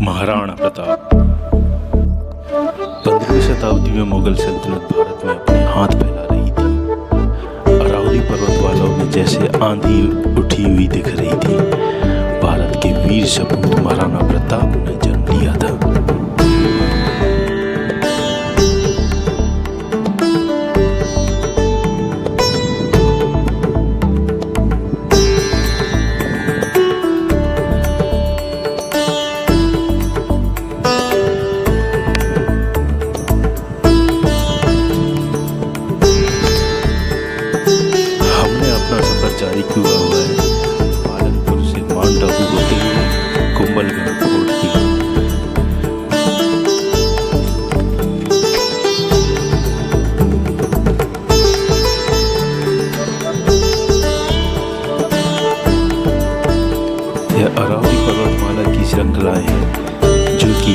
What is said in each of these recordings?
महाराणा प्रताप 15वीं शताब्दी में मुगल सल्तनत भारत में अपने हाथ फैला रही थी। अरावली पर्वत वालों में जैसे आंधी उठी हुई दिख रही थी। भारत के वीर सपूत महाराणा प्रताप ने जन्म लिया था। जारी किया हुआ है पालनपुर से माउंट आबू होते हुए कुंभलगढ़ फोर्ट की। यह अरावली पर्वतमाला की श्रृंखला है जो कि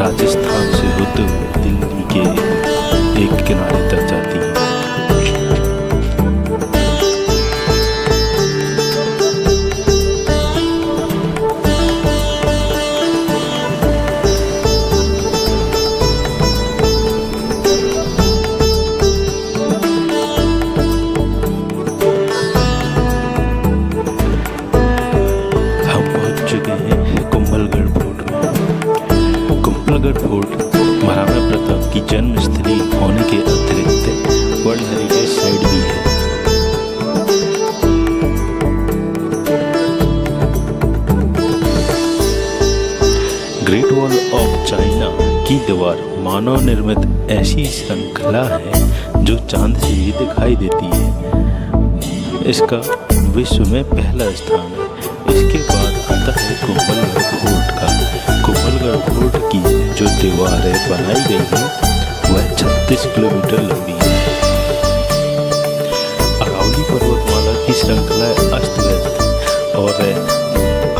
राजस्थान से होते हुए दिल्ली के एक किनारे तक जाती है। कुंभलगढ़ फोर्ट महाराणा प्रताप की जन्म स्थली होने के अतिरिक्त वर्ल्ड हेरिटेज साइट भी है। ग्रेट वॉल ऑफ चाइना की दीवार मानव निर्मित ऐसी श्रृंखला है जो चांद से ही दिखाई देती है। इसका विश्व में पहला स्थान है। इसके बाद आता है कुंभलगढ़ फोर्ट का। कुंभलगढ़ फोर्ट की जो दीवारें बनाई गई है वह 36 किलोमीटर लंबी है। अरावली पर्वतमाला की श्रृंखला अस्त व्यस्त और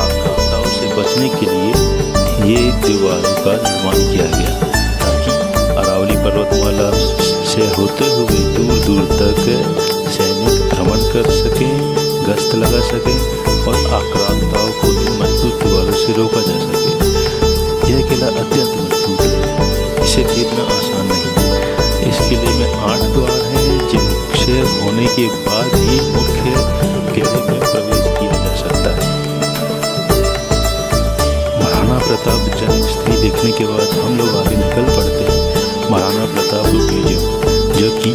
आपदाओं से बचने के लिए ये दीवारों का निर्माण किया गया ताकि अरावली पर्वतमाला से होते हुए दूर दूर तक सैनिक भ्रमण कर सकें, गश्त लगा सकें और आक्रांताओं को मजबूत दीवारों से रोका जा सके। यह किला अत्यंत मजबूत है, इसे जीतना आसान नहीं है। इस किले में 8 द्वार हैं जिनसे होने के बाद ही मुख्य किले में प्रवेश किया जा सकता है। महाराणा प्रताप जन्मस्थली देखने के बाद हम लोग आगे निकल पड़ते हैं महाराणा प्रताप म्यूजियम जो कि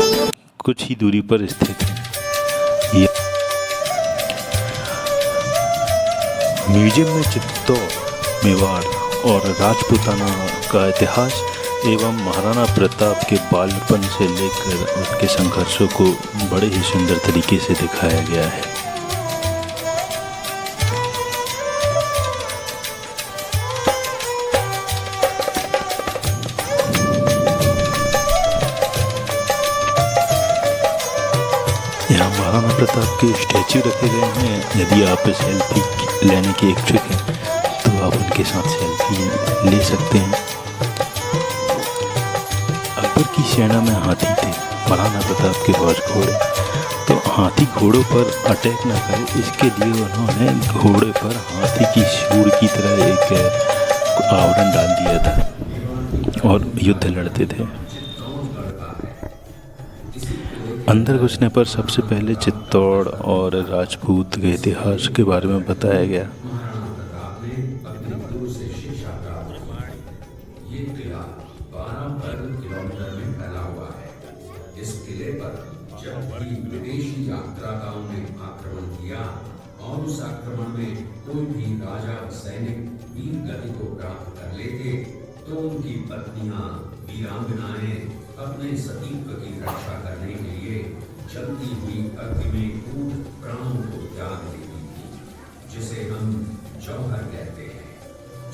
कुछ ही दूरी पर स्थित है। म्यूजियम में चित्तौड़, मेवाड़ और राजपूताना का इतिहास एवं महाराणा प्रताप के बालपन से लेकर उनके संघर्षों को बड़े ही सुंदर तरीके से दिखाया गया है। यहाँ महाराणा प्रताप के स्टैचू रखे गए हैं। यदि आप सेल्फी लेने के इच्छुक हैं तो आप उनके साथ सेल्फी ले सकते हैं। अकबर की सेना में हाथी थे, महाराणा प्रताप के पास घोड़े। तो हाथी घोड़ों पर अटैक न करे इसके लिए उन्होंने घोड़े पर हाथी की सूंड की तरह एक आवरण डाल दिया था और युद्ध लड़ते थे। अंदर घुसने पर सबसे पहले चित्तौड़ और राजपूत के इतिहास के बारे में बताया गया। इस किले पर जब भी विदेशी यात्राकाओं ने आक्रमण किया और उस आक्रमण में कोई भी राजा सैनिक वीर गति को प्राप्त कर लेते तो उनकी पत्नियां वीरांगनाएं अपने सतीत्व की रक्षा करने के लिए जलती हुई अग्नि में कूद प्राणों को त्याग देती थी, जिसे हम जौहर कहते हैं।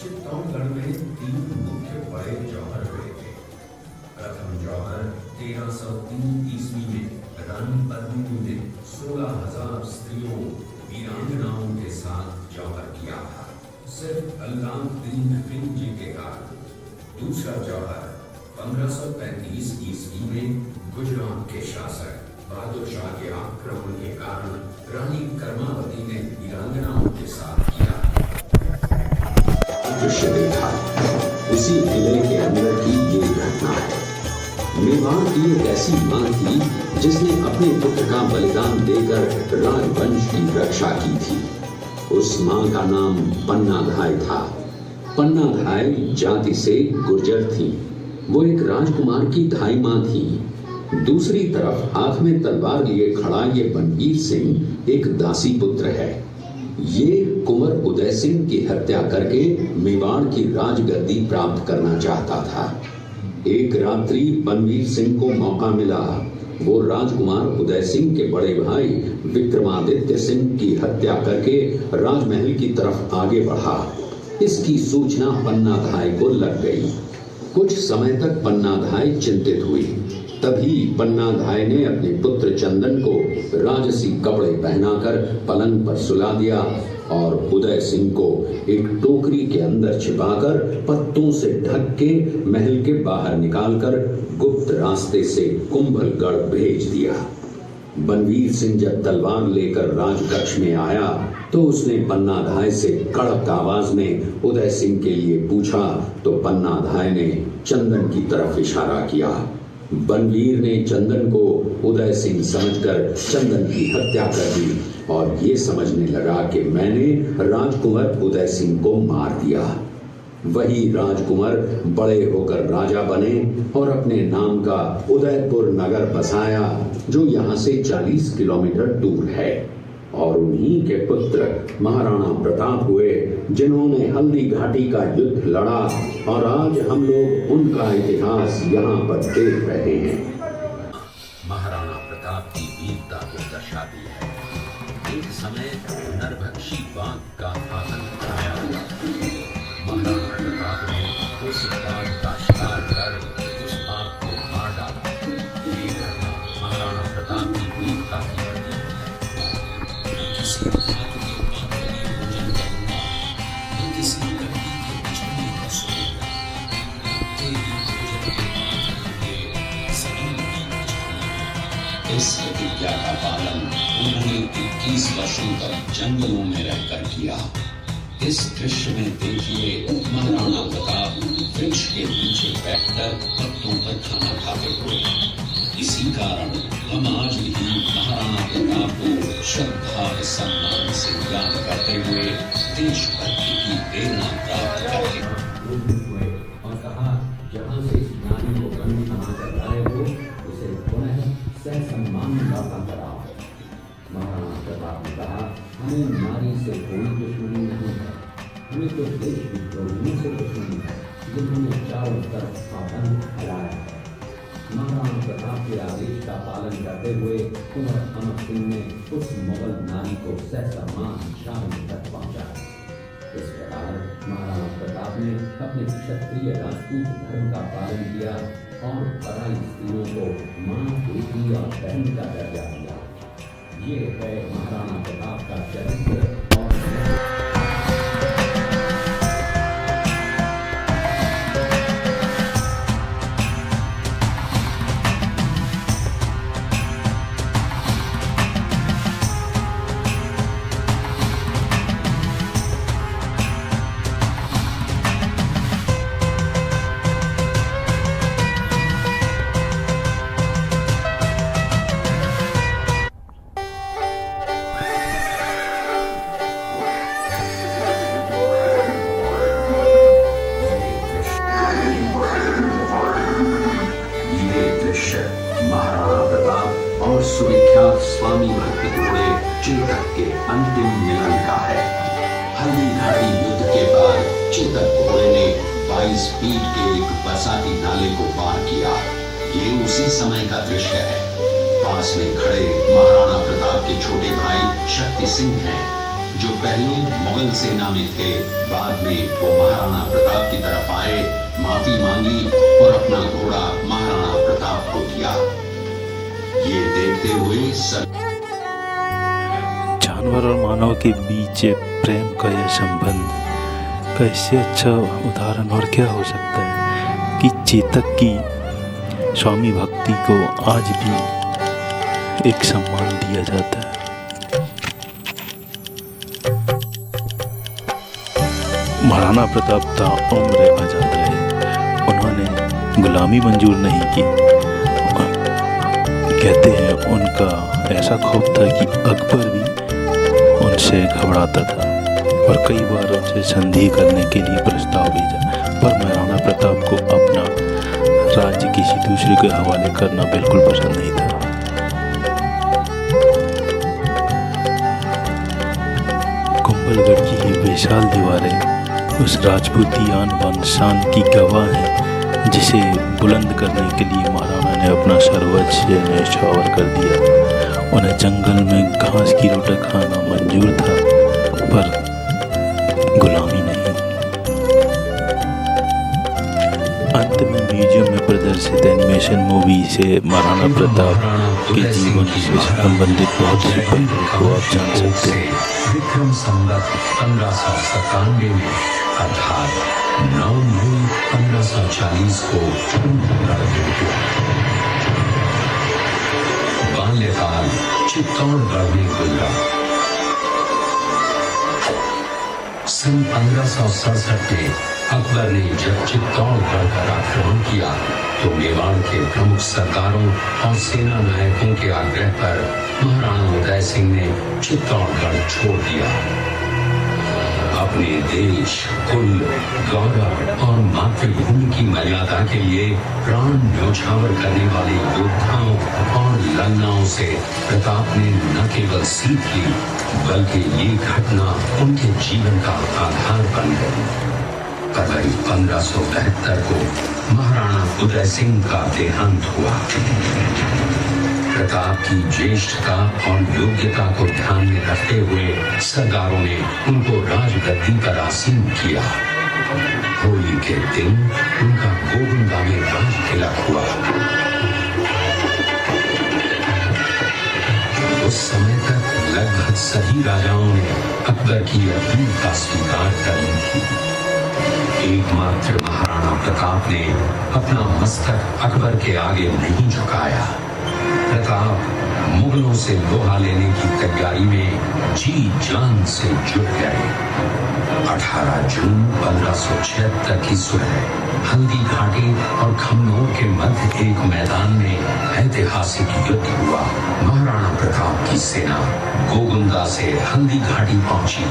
चित्तौड़गढ़ में 3 मुख्य बड़े जौहर हुए थे। प्रथम जौहर 1303 ईस्वी में रानी पद्मिनी ने 16,000 स्त्रियों वीरांगनाओं के साथ जौहर किया था, सिर्फ अल्लाउद्दीन खिलजी के कारण। दूसरा जौहर 1535 ईस्वी में गुजरात के शासक बहादुर शाह के आक्रमण के कारण रानी कर्मावती ने वीरांगनाओं के साथ किया। दृश्य देखा। इसी किले के अंदर की ये घटना है। मेवाड़ की एक ऐसी मां थी जिसने अपने पुत्र का बलिदान देकर राजवंश की रक्षा की थी। उस मां का नाम पन्नाधाय था। पन्नाधाय जाति से गुर्जर थी। वो एक राजकुमार की धाई मां थी। दूसरी तरफ हाथ में तलवार लिए खड़ा ये बनवीर सिंह एक दासी पुत्र है। ये कुंवर उदय सिंह की हत्या करके मेवाड़ की राजगद्दी प्राप्त करना चाहता था। एक रात्रि बनवीर सिंह को मौका मिला। वो राजकुमार उदय सिंह के बड़े भाई विक्रमादित्य सिंह की हत्या करके राजमहल की तरफ आगे बढ़ा। इसकी सूचना पन्नाधाय को लग गई। कुछ समय तक पन्नाधाय चिंतित हुई। तभी पन्नाधाय ने अपने पुत्र चंदन को राजसी कपड़े पहनाकर पलंग पर सुला दिया और उदय सिंह को एक टोकरी के अंदर छिपाकर पत्तों से ढक के महल के बाहर निकालकर गुप्त रास्ते से कुंभलगढ़ भेज दिया। बनवीर सिंह जब तलवार लेकर राजकक्ष में आया तो उसने पन्नाधाय से कड़क आवाज में उदय सिंह के लिए पूछा तो पन्नाधाय ने चंदन की तरफ इशारा किया। बनवीर ने चंदन को उदय सिंह समझकर चंदन की हत्या कर दी और ये समझने लगा कि मैंने राजकुंवर उदय सिंह को मार दिया। वही राजकुंवर बड़े होकर राजा बने और अपने नाम का उदयपुर नगर बसाया जो यहाँ से 40 किलोमीटर दूर है। और उन्हीं के पुत्र महाराणा प्रताप हुए जिन्होंने हल्दी घाटी का युद्ध लड़ा और आज हम लोग उनका इतिहास यहाँ पर देख रहे हैं। महाराणा प्रताप की वीरता को दर्शाती है। एक समय नरभक्षी बाघ का आतंक आया। महाराणा प्रताप ने उस बाघ का शिकार कर उस बाघ को मार डाला। ये घटना महाराणा प्रताप की वीरता की प्रतीक है। किसी बाघ के पात्र में भोजन करूंगा, तो किसी लकड़ी के बिछौने पर सोऊंगा। तेरी भोजन के पात्र होंगे, सभी बीत जाएंगे। इस प्रतिज्ञा का पालन उन्होंने 21 वर्षों तक जंगलों में रहकर किया। इस दृश्य में देखिए महाराणा प्रताप वृक्ष के नीचे बैठकर पत्तों पर खाना खाते हुए। इसी कारण हम आज भी महाराणा प्रताप को श्रद्धा व सम्मान से याद करते हुए देशभक्ति की प्रेरणा प्राप्त करते हैं। और कहा, जहाँ से इस नारी को बंदी बनाकर लाए हो, उसे पुनः ससम्मान वापस कराओ। महाराणा प्रताप ने कहा, हमें नारी से कोई दुश्मनी नहीं है। हमें तो देश विद्रोहियों से दुश्मनी है जिन्होंने चारों तरफ आतंक फैलाया है। महाराणा प्रताप के आदेश का पालन करते हुए कुंवर अमर सिंह ने उस मुगल नारी को ससम्मान शाम तक पहुंचाया। इस प्रकार महाराणा प्रताप ने अपने क्षत्रिय राजपूत धर्म का पालन किया और पराई स्त्रियों को मां, बेटी और बहन का दर्जा दिया। ये है महाराणा प्रताप का चरित्र और सुविख्यात स्वामी भक्ति घोड़े चेतक के अंतिम मिलन का है। हल्दी घाटी युद्ध के बाद चेतक घोड़े ने 22 फीट के एक बरसाती नाले को पार किया। ये उसी समय का दृश्य है। पास में खड़े महाराणा प्रताप के छोटे भाई शक्ति सिंह हैं, जो पहले मुगल सेना में थे। बाद में वो महाराणा प्रताप की तरफ आए, माफी मांगी और अपना घोड़ा महाराणा प्रताप को दिया। ये देखते हुए जानवर और मानव के बीच प्रेम का यह संबंध कैसे अच्छा उदाहरण और क्या हो सकता है कि चेतक की स्वामी भक्ति को आज भी एक सम्मान दिया जाता है। महाराणा प्रताप ताउम्र आज़ाद रहे। उन्होंने गुलामी मंजूर नहीं की। कहते हैं उनका ऐसा खौफ था कि अकबर भी उनसे घबराता था और कई बार उनसे संधि करने के लिए प्रस्ताव भेजा, पर महाराणा प्रताप को अपना राज्य किसी दूसरे के हवाले करना बिल्कुल पसंद नहीं था। कुंभलगढ़ की ये विशाल दीवारें उस राजपूती आन बान शान की गवाह हैं जिसे बुलंद करने के लिए महाराणा ने अपना सर्वस्व न्यौछावर कर दिया। उन्हें जंगल में घास की रोटी खाना मंजूर था, पर गुलामी नहीं। अंत में म्यूजियम में प्रदर्शित एनिमेशन मूवी से महाराणा प्रताप के जीवन से संबंधित बहुत सी पहलुओं को आप जान सकते हैं। विक्रम संवत 1597 में अर्थात 9 मई 1540 को बाल्यकाल चित्तौड़गढ़ में गुजरा। सन 1567 में अकबर ने जब चित्तौड़गढ़ पर आक्रमण किया तो मेवाड़ के प्रमुख सरदारों और सेना नायकों के आग्रह पर महाराणा उदय सिंह ने चित्तौड़गढ़ छोड़ दिया। अपने देश, कुल, गौरव और मातृभूमि की मर्यादा के लिए प्राण न्यौछावर करने वाले योद्धाओं और लड़नाओं से प्रताप ने न केवल सीख ली, बल्कि ये घटना उनके जीवन का आधार बन गई। फरवरी 1572 को महाराणा उदय सिंह का देहांत हुआ। प्रताप की ज्येष्ठता और योग्यता को ध्यान में रखते हुए सरदारों ने उनको राजगद्दी पर आसीन किया। होली के दिन उनका गोविंदा में राज तिलक हुआ। उस समय तक लगभग सभी राजाओं ने अकबर की अपील का स्वीकार कर ली थी। एकमात्र महाराणा प्रताप ने अपना मस्तक अकबर के आगे नहीं झुकाया। प्रताप मुगलों से लोहा लेने की तैयारी में जी जान से जुट गए। 18 जून 1576 की सुबह हल्दी घाटी और खमनोर के मध्य एक मैदान में ऐतिहासिक युद्ध हुआ। महाराणा प्रताप की सेना गोगुंदा से हल्दी घाटी पहुंची,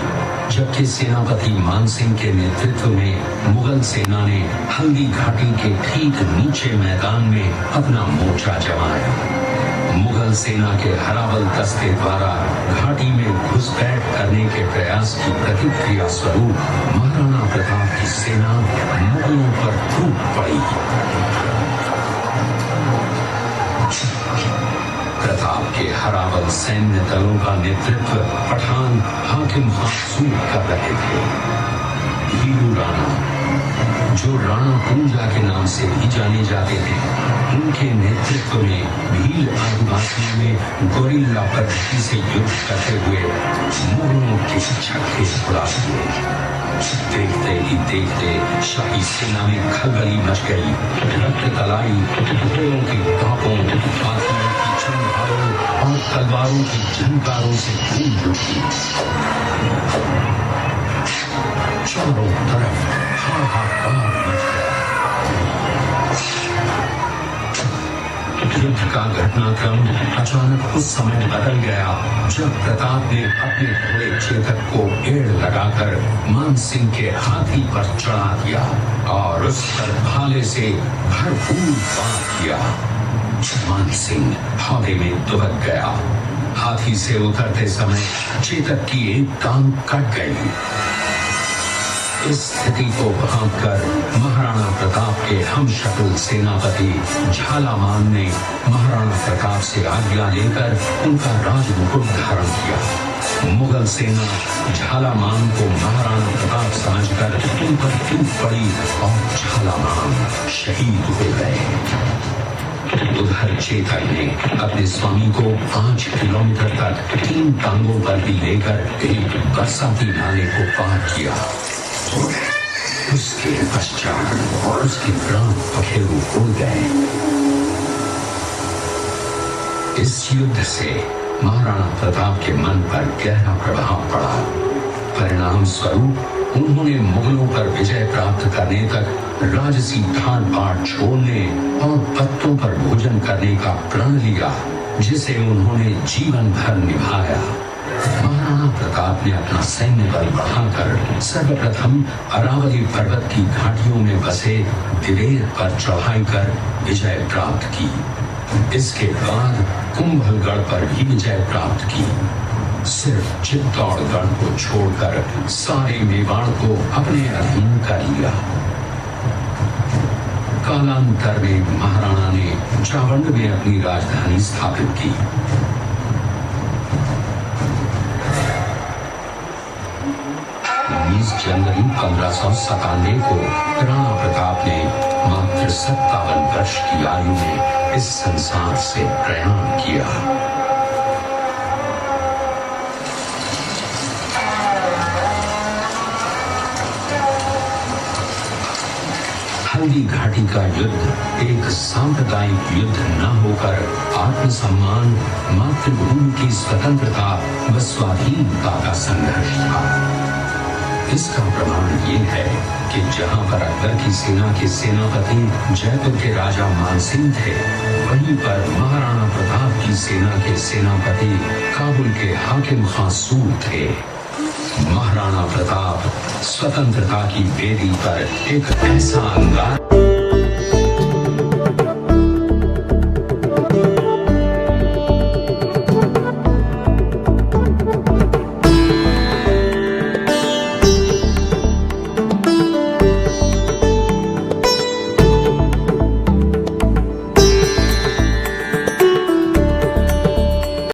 जबकि सेनापति मानसिंह के नेतृत्व में मुगल सेना ने हल्दी घाटी के ठीक नीचे मैदान में अपना मोर्चा जमाया। मुगल सेना के हराबल दस्ते द्वारा घाटी में घुसपैठ करने के प्रयास की प्रतिक्रिया स्वरूप महाराणा प्रताप की सेना मुगलों पर टूट पड़ी। प्रताप के हराबल सैन्य दलों का नेतृत्व पठान हाकिम हासूर कर रहे थे। हीरू राणा, जो राणा पूंजा के नाम से भी जाने जाते हैं, उनके नेतृत्व में भील आदिवासियों में गोरिल्ला पद्धति से युद्ध करते हुए मुगलों के छक्के छुड़ा दिए। देखते ही देखते शाही सेना में खलबली मच गई। रक्त तलाई घोड़ों की टापों, हाथियों की चंगारों और तलवारों की झंकारों से गूंज उठी। चारों तरफ हाहाकार मच गया। युद्ध का घटनाक्रम अचानक उस समय बदल गया जब प्रताप ने अपने घोड़े चेतक को एड़ लगाकर मानसिंह के हाथी पर चढ़ा दिया और उस पर भाले से भरपूर वार किया। मानसिंह हौदे में दुबक गया। हाथी से उतरते समय चेतक की एक टांग कट गई। इस स्थिति को भांपकर महाराणा प्रताप के हमशक्ल सेनापति झालामान ने महाराणा प्रताप से आज्ञा लेकर उनका राजमुकुट धारण किया। मुगल सेना झालामान को महाराणा प्रताप समझकर उन पर टूट पड़ी और झालामान शहीद हो गए। उधर चेतक ने अपने स्वामी को 5 किलोमीटर तक 3 टांगों पर भी लेकर एक बरसाती नाले को पार किया। उसके पश्चात उसके प्राण पखेरु हो गए। इस युद्ध से महाराणा प्रताप के मन पर गहरा प्रभाव पड़ा। परिणाम स्वरूप उन्होंने मुगलों पर विजय प्राप्त करने तक राजसी ठान पाठ छोड़ने और पत्तों पर भोजन करने का प्रण लिया, जिसे उन्होंने जीवन भर निभाया। महाराणा प्रताप ने अपना सैन्य बल बढ़ाकर सर्वप्रथम अरावली पर्वत की घाटियों में बसे दिवेर पर चढ़ाई कर विजय प्राप्त की। इसके बाद कुंभलगढ़ पर भी विजय प्राप्त की। सिर्फ चित्तौड़गढ़ को छोड़कर सारे मेवाड़ को अपने अधीन कर लिया। कालांतर में महाराणा ने चावंड में अपनी राजधानी स्थापित की। 20 जनवरी 1597 को राणा प्रताप ने मात्र 57 वर्ष की आयु में इस संसार से प्रयाण किया। हल्दी घाटी का युद्ध एक सांप्रदायिक युद्ध न होकर आत्मसम्मान, मातृभूमि की स्वतंत्रता व स्वाधीनता का संघर्ष था। इसका प्रमाण ये है कि जहां पर अकबर की सेना के सेनापति जयपुर के राजा मानसिंह थे, वहीं पर महाराणा प्रताप की सेना के सेनापति काबुल के हाकिम खासूर थे। महाराणा प्रताप स्वतंत्रता की वेदी पर एक ऐसा अंगार